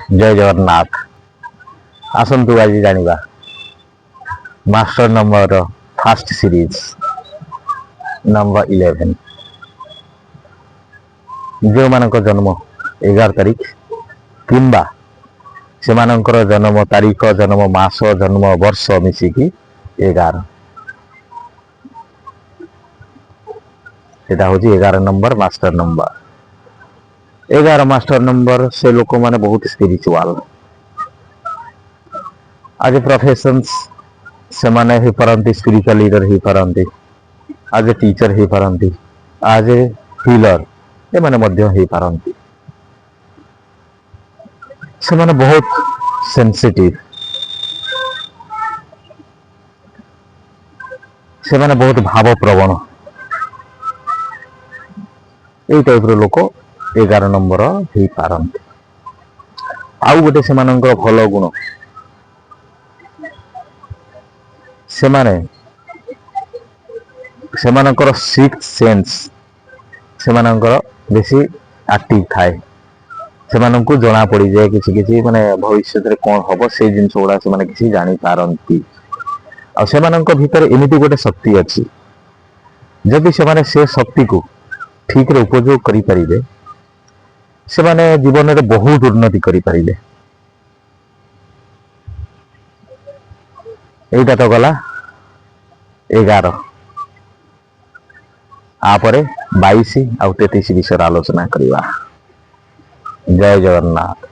जय जगन्नाथ। आसतु आज जानिबा master number fast series number 11 जो मानक जन्म 11 तारीख किंबा से मानकर जन्म तारीख जन्म मास जन्म वर्ष मिसिकी 11 सेटा हूँ 11 number master number 11 master number से लोक माने बहुत स्पिरिचुअल आज प्रोफेशंस से माने ही पारंती स्पिरिचुअल लीडर ही पारंती आज टीचर ही पारंती आज हीलर ये माने मध्य ही पारंती से माने बहुत सेंसिटिव से माने बहुत भाव प्रवण यही टाइप लोक 11 नंबर ही पारंती। आउ गोटे से मानकर भल गुण से माने से मानकर सिक्स्थ सेंस से मानकर बेसी एक्टिव थाए से माननको जना पड़ी जाए किसी किसी माने भविष्य रे कोन हबो से जिंस गुडा से माने किसी जानि पारंती आ से माननको भीतर एमिति गोटे शक्ति अछि जदि से माने से शक्ति को ठीक रे उपयोग करि परिबे से माने जीवन रे बहुत उन्नति करि परिले। एटा तो गला 11 आपरे 22 आ 33 विषय आलोचना करिवा। जय जगन्नाथ।